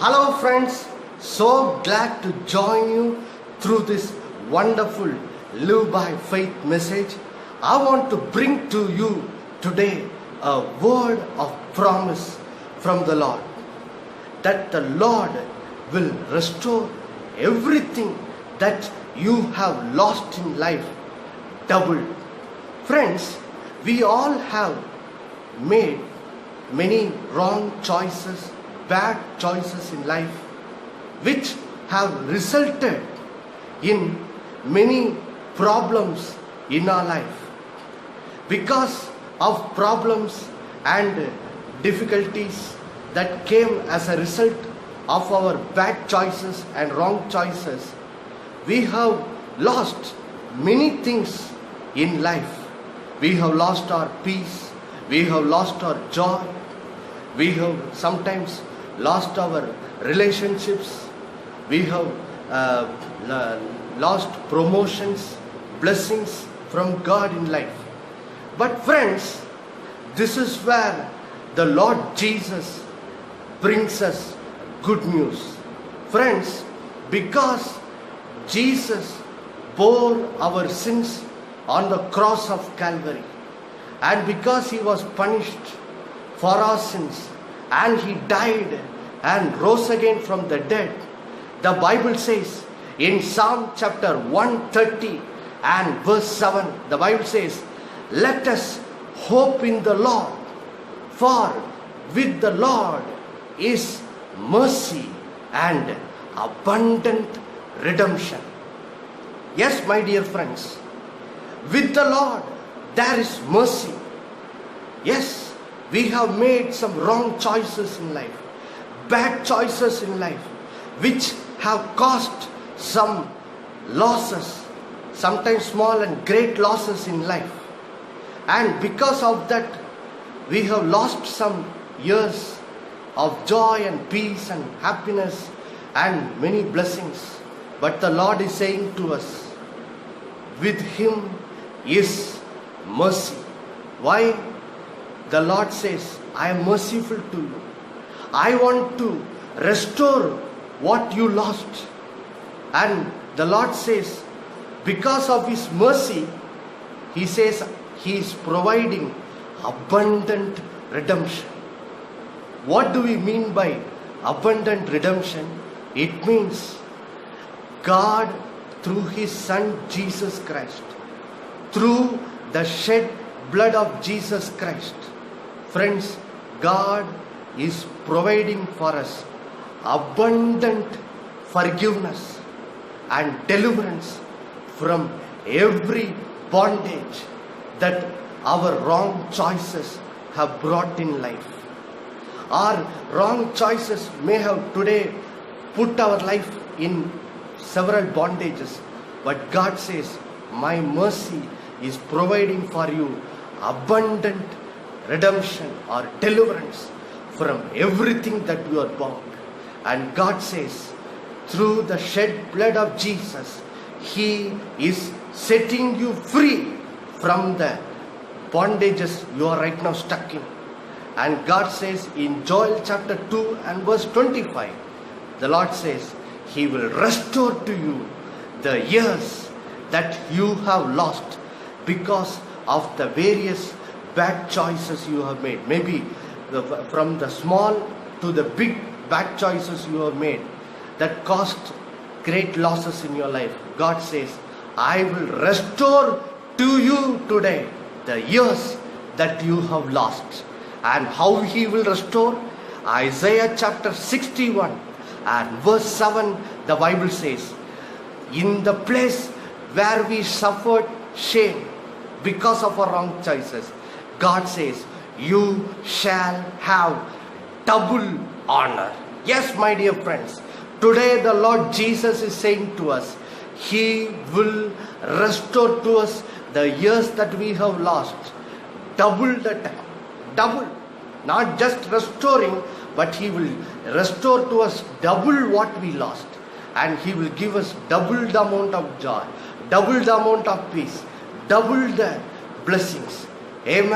Hello friends, so glad to join you through this wonderful Live by Faith message. I want to bring to you today a word of promise from the Lord, that the Lord will restore everything that you have lost in life double. Friends, we all have made many wrong choices, bad choices in life, which have resulted in many problems in our life. Because of problems and difficulties that came as a result of our bad choices and wrong choices, we have lost many things in life. We have lost our peace, we have lost our joy, we have sometimes lost our relationships, we have lost promotions, blessings from God in life. But friends, this is where the Lord Jesus brings us good news. Friends, because Jesus bore our sins on the cross of Calvary, and because he was punished for our sins, and he died and rose again from the dead, the Bible says in Psalm chapter 130 and verse 7, the Bible says, "Let us hope in the Lord, for with the Lord is mercy and abundant redemption." Yes, my dear friends, with the Lord there is mercy. Yes, we have made some wrong choices in life, bad choices in life, which have caused some losses, sometimes small and great losses in life. And because of that, we have lost some years of joy and peace and happiness and many blessings. But the Lord is saying to us, with him is mercy. Why? The Lord says, I am merciful to you. I want to restore what you lost. And the Lord says, because of his mercy, he says he is providing abundant redemption. What do we mean by abundant redemption? It means God, through his Son Jesus Christ, through the shed blood of Jesus Christ, friends, God is providing for us abundant forgiveness and deliverance from every bondage that our wrong choices have brought in life. Our wrong choices may have today put our life in several bondages, but God says, my mercy is providing for you abundant redemption or deliverance from everything that you are bound. And God says, through the shed blood of Jesus, he is setting you free from the bondages you are right now stuck in. And God says in Joel chapter 2 and verse 25, the Lord says, he will restore to you the years that you have lost because of the various bad choices you have made. Maybe from the small to the big bad choices you have made that caused great losses in your life. God says, I will restore to you today the years that you have lost. And how he will restore? Isaiah chapter 61 and verse 7, the Bible says, in the place where we suffered shame because of our wrong choices, God says, you shall have double honor. Yes, my dear friends, today the Lord Jesus is saying to us, he will restore to us the years that we have lost. Double the time. Double. Not just restoring, but he will restore to us double what we lost. And he will give us double the amount of joy, double the amount of peace, double the blessings. Amen.